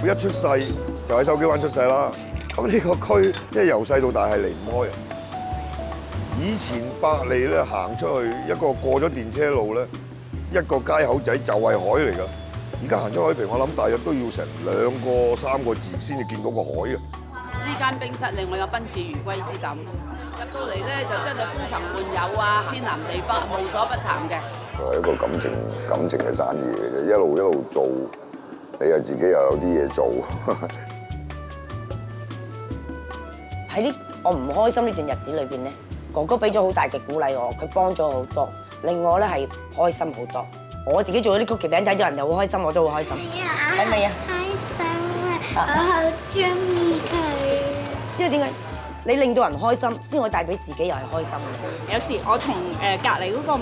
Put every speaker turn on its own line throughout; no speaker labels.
傅一出世就喺筲箕灣出世啦。咁呢個區即係由細到大係離唔開。以前百利咧行出去一個過咗電車路咧，一個街口仔就係海嚟㗎。而家行出海平，我諗大約都要成2個3個字先至見到個海嘅。
呢間冰室令我有賓至如歸之感。入到嚟咧就真係呼朋喚友啊，天南地北無所不談嘅。
係一個感情嘅生意嚟嘅，一路做，你又自己又有啲嘢做。
喺呢我唔開心呢段日子裏邊咧，哥哥俾咗好大嘅鼓勵我，佢幫咗好多，令我咧係開心好多。我自己做咗啲曲奇餅，睇到人又好開心，我都好開心。係咪啊？
開心啊！我好中意佢。
因為點解？你令到人開心，先可以帶俾自己又係開心嘅。
有時我同隔離嗰個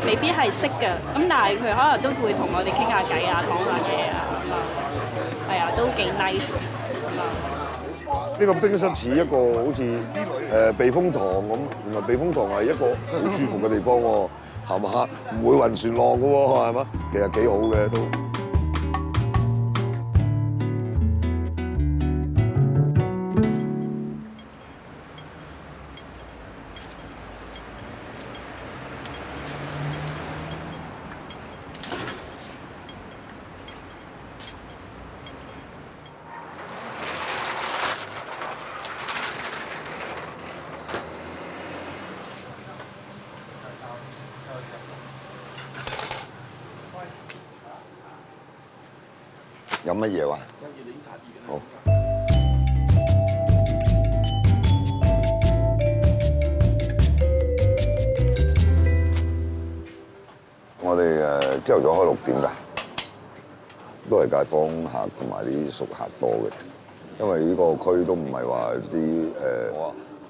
未必係識嘅，咁但係佢可能都會同我哋傾下偈啊，講下嘢啊，係啊，都幾 nice 嘅。
呢個冰室似一個好似避風塘咁，原來避風塘係一個好舒服嘅地方喎，係嘛？唔會暈船浪嘅喎，係嘛？其實幾好嘅都。
有乜嘢話？好。我哋朝頭早開6點㗎，都係街坊客同埋啲熟客多嘅，因為呢個區都唔係話啲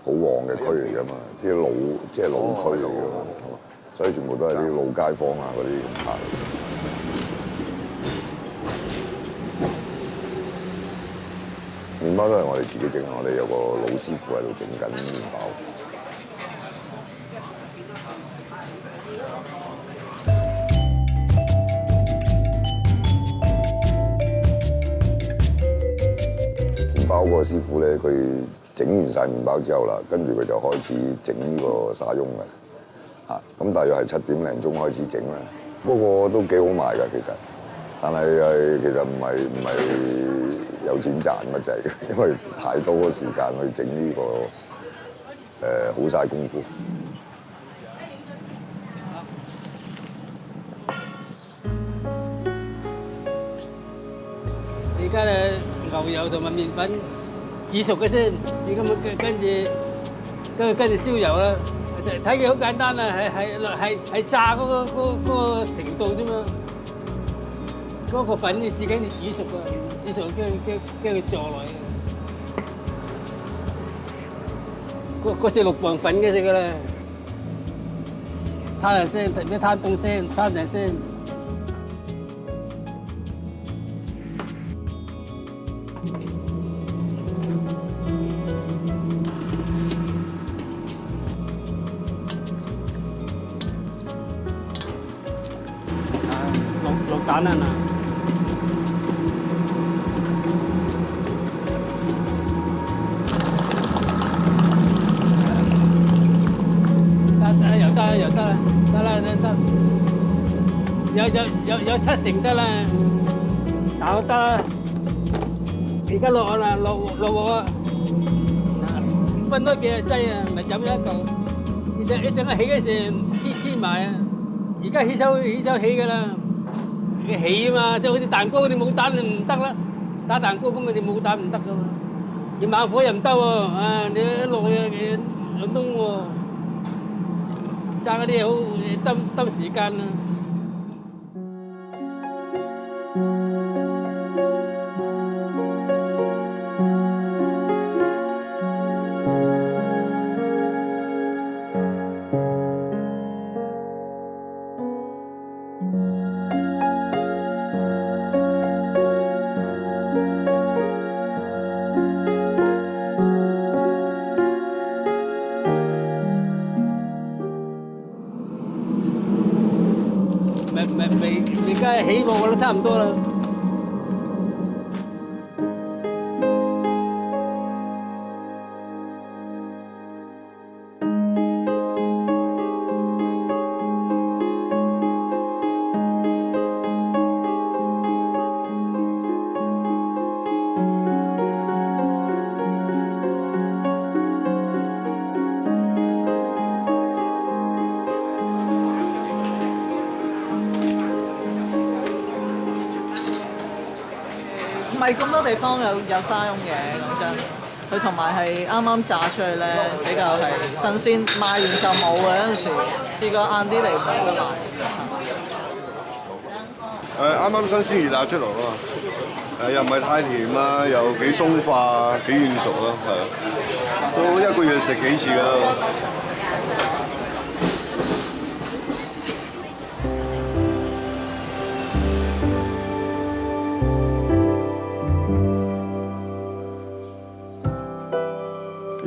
好旺嘅區嚟㗎嘛，啲老區嚟㗎嘛，所以全部都係啲老街坊啊嗰啲客。麵包都係我哋自己整，我哋有個老師傅喺度整緊麵包。麵包嗰個師傅咧，佢整完晒麵包之後啦，跟住佢就開始整呢個沙翁嘅。嚇，咁大約係7點零鐘開始整啦。嗰個都幾好賣㗎，其實，但係其實唔係有錢賺乜滯嘅，因為太多嘅時間去整呢個好嘥功夫。
而家咧牛油同埋麵粉煮熟嘅先，而家跟住燒油啦。睇佢好簡單啊，係炸嗰個程度啫嘛。嗰個粉你自己要煮熟啊，煮熟跟佢坐落去。嗰隻6磅粉嘅食㗎啦，攤下先，咩攤凍先，攤定先。落蛋啊嗱！又得啦，有7成得啦，打得啦。而家落啦，落鑊啊！5分多幾啊劑啊，咪飲咗一嚿。一陣起嗰時黐埋啊！而家起手起㗎啦，起啊嘛，即係好似蛋糕你冇蛋就唔得啦。打蛋糕咁你冇蛋唔得㗎嘛。要猛火又唔得喎，啊你一落去兩冬喎。炸嗰啲好抌時間啊！而家起鑊我都差唔多啦。
係咁多地方有沙翁嘅，講真。佢同埋係啱啱炸出去咧，比較係新鮮，賣完就冇嘅。有陣時試過晏啲嚟冇得賣。
啱啱新鮮熱炸出嚟啊嘛，又唔係太甜啊，又幾鬆化，幾軟熟咯，係啊，都一個月食幾次㗎啦。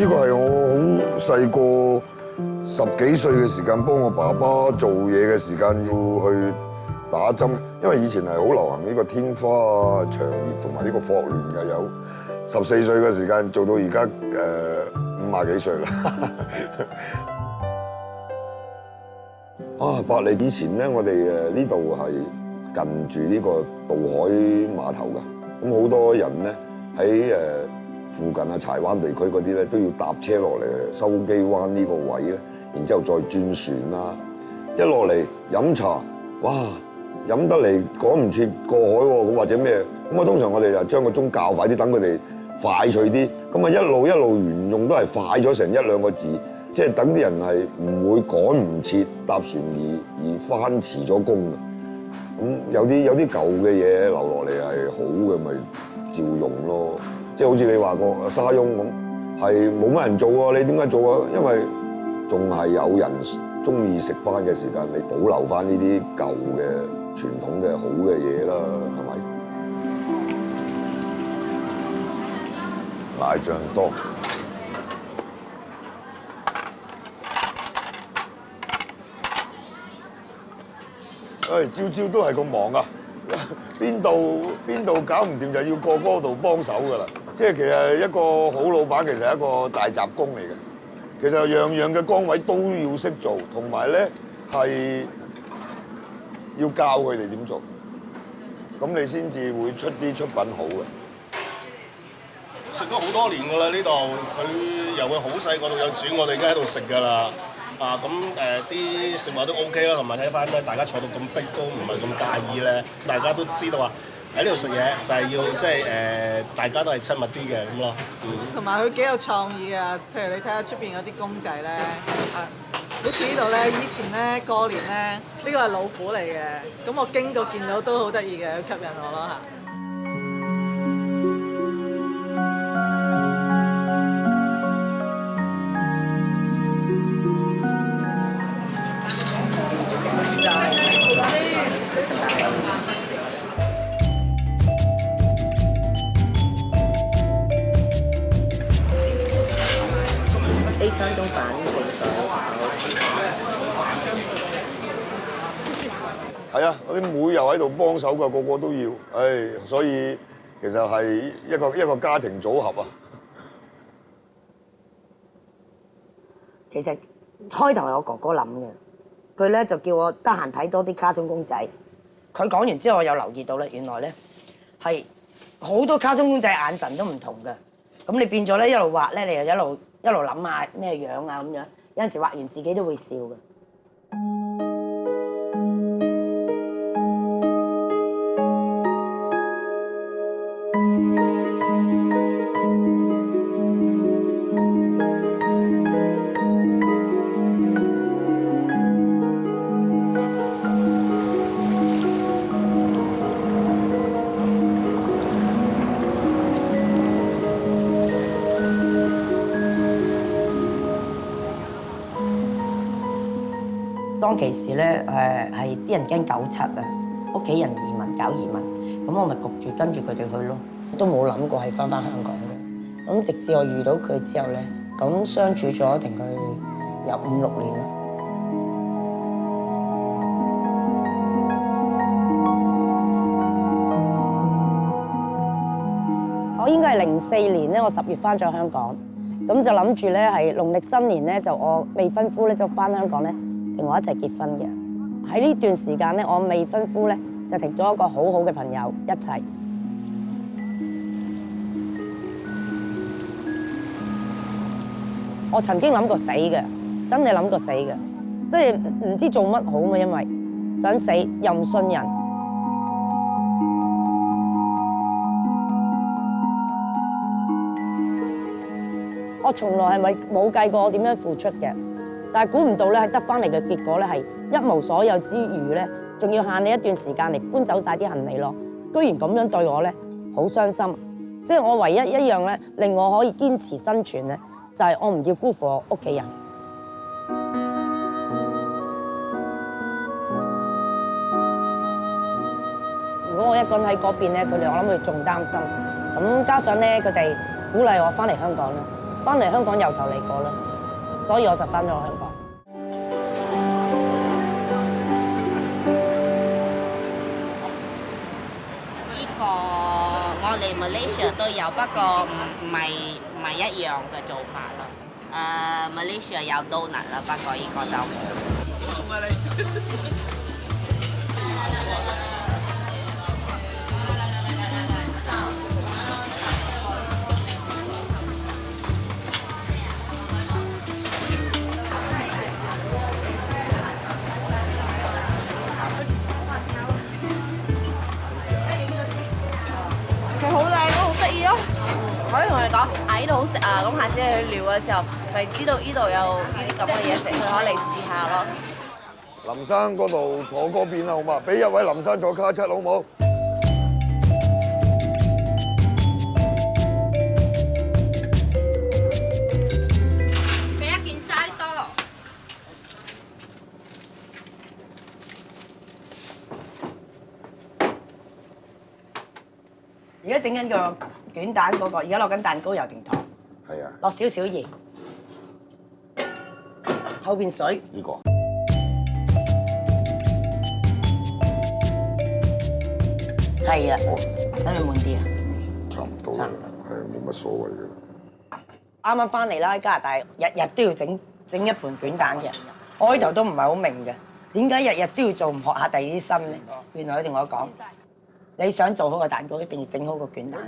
呢個係我好細個10幾歲嘅時間，幫我爸爸做嘢嘅時間要去打針，因為以前係好流行呢個天花啊、腸熱同埋呢個霍亂嘅，有14歲嘅時間做到而家50幾歲啦。啊，百里以前咧，我哋呢度係近住呢個渡海碼頭㗎，咁好多人咧喺附近啊，柴灣地區嗰啲咧都要搭車落嚟筲箕灣呢個位咧，然之後再轉船啦，一落嚟飲茶，哇！飲得嚟趕唔切過海喎，咁或者咩？咁啊，通常我哋就將個鐘較快啲，等佢哋快脆啲。咁啊，一路沿用都係快咗成1、2個字，即係等啲人係唔會趕唔切搭船而翻遲咗工嘅。咁有啲舊嘅嘢留落嚟係好嘅，咪照用咯。即係好似你話個沙翁咁，係冇乜人做喎，你點解做啊？因為仲係有人中意食翻嘅時間，你保留翻呢啲舊嘅傳統嘅好嘅嘢啦，係咪？奶醬多，朝都係咁忙啊！邊度搞唔掂就要過嗰度幫手㗎啦。即係其實一個好老闆其實係一個大雜工嚟嘅。其實樣樣嘅崗位都要識做，同埋咧係要教佢哋點做，咁你先至會出啲出品好嘅。
食咗好多年㗎啦，呢度佢由佢好細個到有煮，我哋而家喺度食㗎啦。咁啲食物都 OK 啦，同埋睇翻咧，大家坐到咁逼都唔係咁介意咧。大家都知道話喺呢度食嘢就係要即係大家都係親密啲嘅咁咯。
同埋佢幾有創意啊！譬如你睇下出邊嗰啲公仔咧，好似呢度咧，以前咧過年咧，呢個係老虎嚟嘅，咁我經過見到都好得意嘅，吸引我咯嚇。
A 餐中版
係啊，嗰啲妹又喺度幫手㗎，個個都要，所以其實係一個家庭組合啊。
其實開頭係我哥哥諗嘅，佢咧就叫我得閒睇多啲卡通公仔。佢講完之後，我有留意到咧，原來咧係好多卡通公仔眼神都唔同嘅。咁你變咗咧一路畫咧，你又一路諗下咩樣啊咁樣。有陣時畫完自己都會笑嘅。當其時咧，係啲人驚97啊，屋企人搞移民，咁我咪焗住跟住佢哋去咯，都冇諗過係翻香港嘅。咁直至我遇到佢之後咧，咁相處咗一定佢有5、6年啦。我應該係04年咧，我10月翻咗香港，咁就諗住咧係農曆新年咧，就我未婚夫咧就翻香港咧。同我一齊結婚嘅，喺呢段時間咧，我未婚夫咧就同咗一個好好嘅朋友一齊。我曾經諗過死嘅，真係諗過死嘅，即係唔知做乜好嘛，因為想死又唔信人。我從來係咪冇計過我點樣付出嘅，但係估唔到咧係得翻嚟嘅結果咧係一無所有之餘咧，仲要限你一段時間嚟搬走晒啲行李咯。居然咁樣對我咧，好傷心。即係我唯一一樣咧令我可以堅持生存咧，就係我唔要辜負我屋企人。如果我一個人喺嗰邊咧，佢哋我諗佢仲擔心。咁加上咧，佢哋鼓勵我翻嚟香港啦，翻嚟香港由頭嚟過啦，所以我就翻咗香港。
呢個我嚟 Malaysia 都有，不過唔係一樣嘅做法咯。Malaysia 有 donut 啦，不過呢個就好重啊你。
佢好靚咯，好得意咯！可以同你講，喺度好食啊！咁下次去聊嘅時候，咪知道呢度有呢啲咁嘅嘢食，佢可以嚟試下咯。
林生嗰度坐嗰邊啦，好嘛？俾一位林生坐卡七，好唔好？
俾一件齋多。
而家整緊個卷蛋嗰個，而家落緊蛋糕油定糖，
係啊，
落少少鹽，後邊水。
呢個
係啊，使唔使滿啲啊？
差唔多啦，係冇乜所謂嘅。
啱啱翻嚟啦，喺加拿大日日都要整一盤卷蛋嘅。我開頭都唔係好明嘅，點解日日都要做，唔學下第二啲新咧？原來佢同我講，你想做好個蛋糕，一定要整好個卷蛋。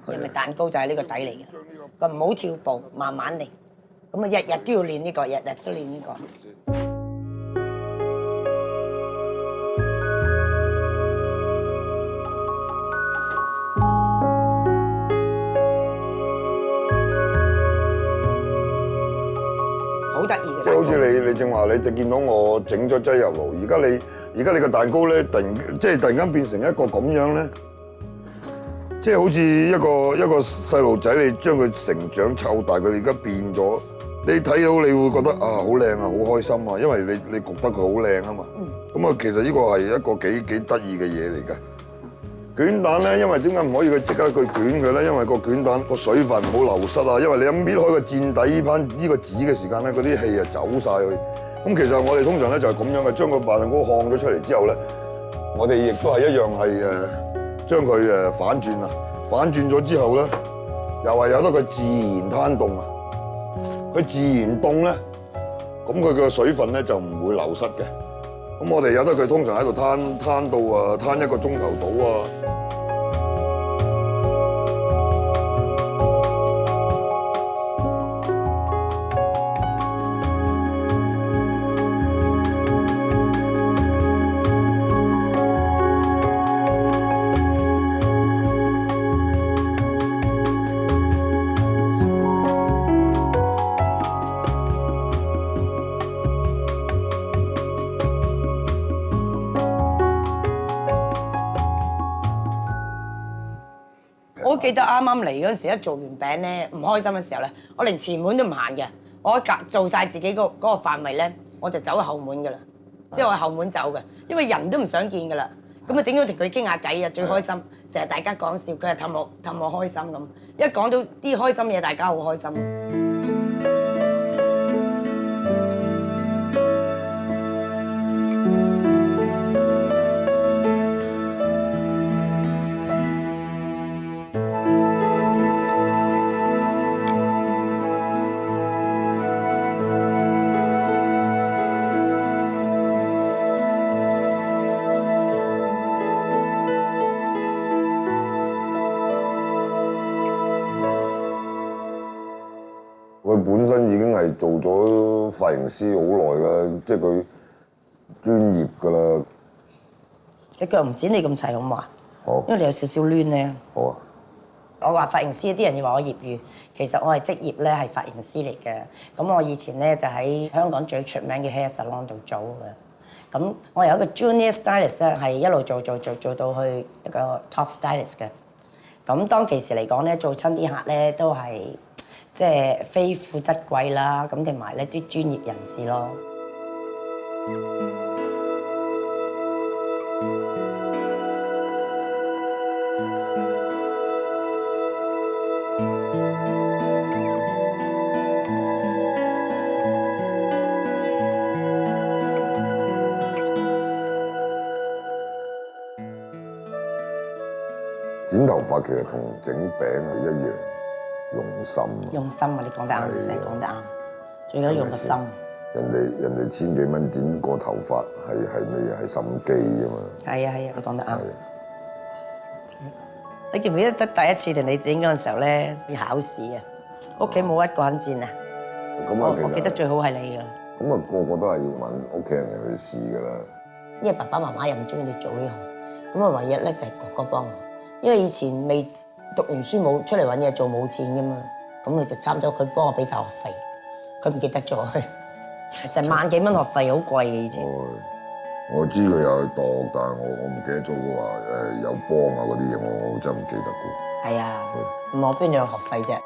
因為蛋糕就係呢個底嚟嘅，佢唔好跳步，慢慢嚟。咁啊，日日都要練呢個，日日都練呢個。好得意嘅，
即係好似你正話，你就見到我整咗擠油爐，而家你個蛋糕咧，突然間變成一個咁樣咧，即係好似一個細路仔，你將佢成長湊大，佢而家變咗，你睇到你會覺得啊好靚啊，好開心啊，因為你焗得佢好靚啊嘛。咁啊，其實呢個係一個幾得意嘅嘢嚟嘅。卷蛋咧，因為點解唔可以佢即刻去捲佢咧？因為個卷蛋個水分唔好流失啊。因為你一搣開個墊底呢個紙嘅時間咧，嗰啲氣啊走晒去。咁其實我哋通常咧就係咁樣嘅，將個白蛋糕烘咗出嚟之後咧，我哋亦都係一樣係將佢反轉啊。反轉咗之後咧，又係由得佢自然攤凍啊。佢自然凍咧，咁佢個水分咧就唔會流失嘅。咁我哋由得佢通常喺度攤到攤一個鐘頭到啊。
我記得啱啱嚟嗰陣時，一做完餅咧，唔開心嘅時候咧，我連前門都唔行嘅，我做晒自己嗰個範圍咧，我就走後門噶啦，即係我後門走嘅，因為人都唔想見噶啦。咁啊，點樣同佢傾下偈啊？最開心，成日大家講笑，佢係氹我開心咁。一講到啲開心嘢，大家好開心。
佢本身已經係做咗髮型師好耐啦，即係佢專業㗎啦。
隻腳唔剪你咁齊好嘛？
好，
因為你有少少攣咧。
好啊。
我話髮型師，啲人要話我業餘，其實我係職業咧係髮型師嚟嘅。咁我以前咧就喺香港最出名嘅 hair salon 度做嘅。咁我有一個 junior stylist 咧，係一路做到去一個 top stylist 嘅。咁當其時嚟講咧，做親啲客咧都係即係非富則貴啦，咁同埋咧啲專業人士咯。
剪頭髮其實同整餅係一樣，用心。
用心啊！你講得啱，成日講得啱。最緊要用個心。
人哋千幾蚊剪個頭髮係咩嘢？係心機啊嘛。係啊，你講得啱。你記唔記得第一次同你剪嗰陣時候咧，要考試啊？屋企冇一個人剪啊。我記得最好係你㗎。咁啊，個個都係要揾屋企人嚟去試㗎啦。因為爸爸媽媽又唔中意你做呢行，咁啊唯一咧就係哥哥幫我。因為以前未讀完書冇出嚟揾嘢做冇錢㗎嘛，咁佢就差唔多佢幫我俾晒學費，佢唔記得咗，成萬幾蚊學費好貴嘅以前。我知佢有去度，但係我唔記得咗佢話有幫啊嗰啲嘢，我真係唔記得㗎。係啊，我邊度有學費啫？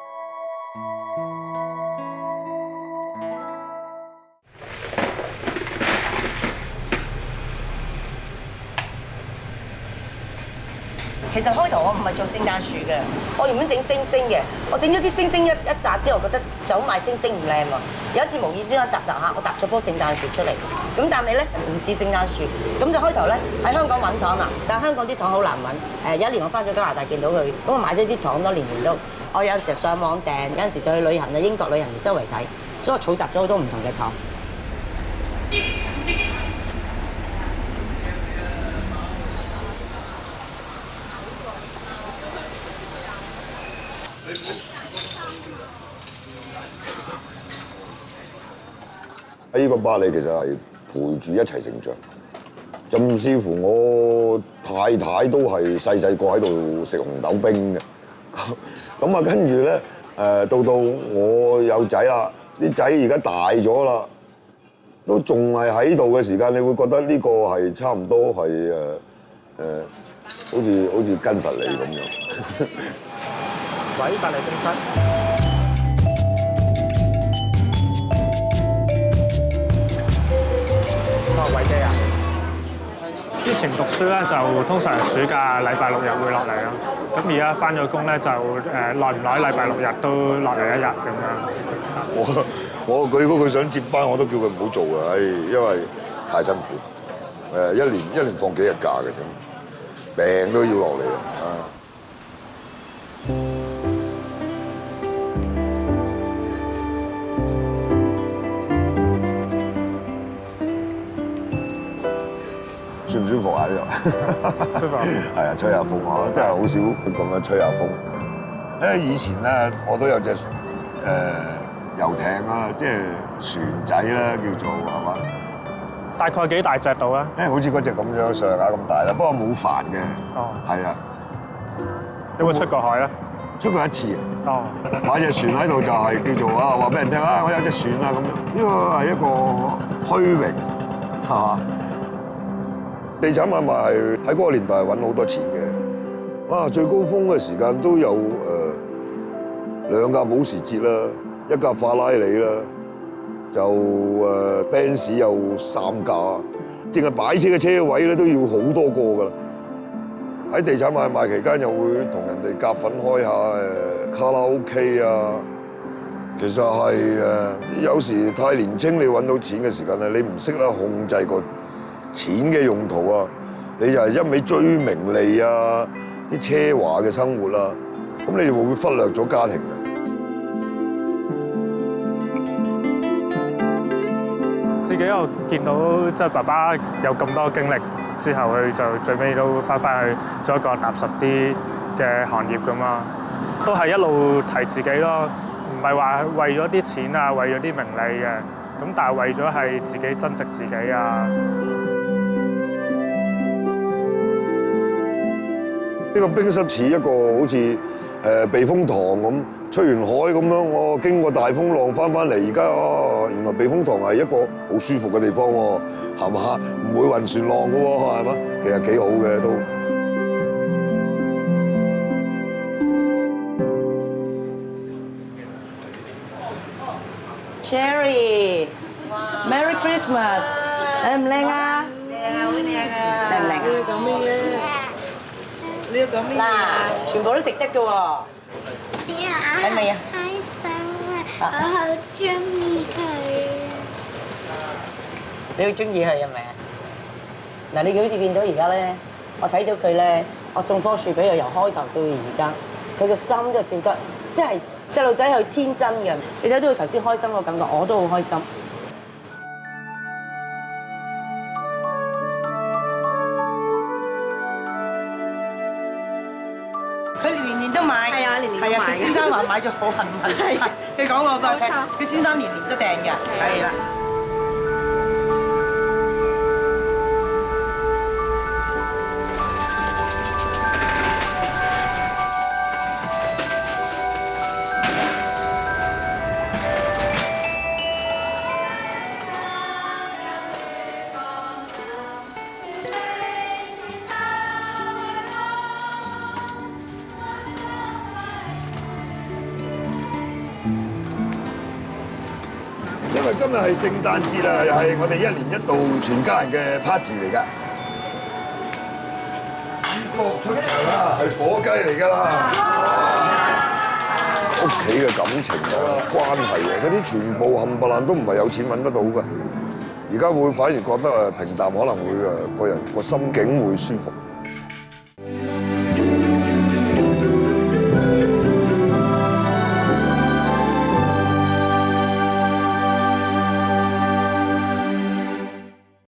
其實開頭我唔係做聖誕樹嘅，我原本整星星嘅，我整咗啲星星一紮之後，覺得走賣星星唔靚喎。有一次無意之間搭下，我搭咗棵聖誕樹出嚟，咁但係咧唔似聖誕樹，咁就開頭咧喺香港揾糖啊，但係香港啲糖好難揾。有一年我翻咗加拿大見到佢，咁我買咗啲糖多年都，我有時上網訂，有陣時就去旅行啊，英國旅行周圍睇，所以我儲集咗好多唔同嘅糖。呢個巴黎其實係陪住一齊成長，甚至乎我太太都係細個喺度食紅豆冰嘅。咁啊，跟住咧到我有仔啦，啲仔而家大咗啦，都仲係喺度嘅時間，你會覺得呢個係差唔多係好似跟實你咁樣。
喂，百麗冰室。偉姐啊！之前讀書咧就通常暑假禮拜六日會落嚟咯，咁而家翻咗工咧就耐唔耐禮拜六日都落嚟一日咁樣。
佢如果佢想接班，我都叫佢唔好做啊！因為太辛苦。一年放幾日假嘅啫，病都要落嚟啊！舒唔舒服啊？呢度舒服，係啊，吹下風啊，真係好少咁樣吹下風。因為以前咧，我都有隻遊艇啦，即係船仔啦，叫做係嘛？
大概幾大隻到咧？
好似嗰隻咁樣上下咁大啦，不過冇帆嘅。哦，係啊。
有冇出過海咧？
出過一次。
哦。
買隻船喺度就係叫做話俾人聽啊，我有隻船啊咁樣。呢個係一個虛榮，係嘛？地產買賣喺嗰個年代係揾好多錢嘅，哇！最高峰嘅時間都有2架保時捷啦，1架法拉利啦，就Benz 有3架，淨係擺車嘅車位咧都要好多個㗎啦。喺地產買賣期間又會同人哋夾份開下卡拉 OK 啊，其實係有時太年青，你揾到錢嘅時間咧，你唔識得控制個錢嘅用途啊，你就係一味追名利啊，啲奢華嘅生活啦，咁你會忽略咗家庭嘅。
自己又見到即係爸爸有咁多經歷之後，佢就最尾都翻去做一個踏實啲嘅行業㗎嘛，都係一路提自己咯，唔係話為咗啲錢啊，為咗啲名利嘅，咁但係為咗係自己增值自己啊。
呢個冰室似一個好似避風塘咁，出完海咁樣，我經過大風浪翻嚟，而家原來避風塘係一個好舒服嘅地方喎，係嘛？唔會暈船浪嘅喎，係嘛？其實幾好嘅都。
Cherry，Merry Christmas， 靚唔靚啊？靚，好靚啊！靚唔靚啊？
呢個講咩嘢？呢個講咩嘢？
嗱，全部都食得嘅喎。睇未啊？
開心啊！我好中意佢。
你好中意佢係咪啊？嗱，你好似見到而家咧，我睇到佢咧，我送棵樹俾佢，由開頭到而家，佢個心都笑得，即係細路仔係天真嘅。你睇到佢頭先開心個感覺，我都好開心。佢年年都買，係啊，年年都買。係啊，佢先生話買咗好幸運。係，佢講我俾我聽，佢先生年年都訂嘅，係啦。
因為今日係聖誕節啊，又係我哋1年1度全家人嘅 party 嚟㗎。主角出場啦，係火雞嚟㗎啦。屋企嘅感情啊、關係啊，嗰啲全部冚唪唥都唔係有錢揾得到㗎。而家會反而覺得平淡，可能會個人個心境會舒服。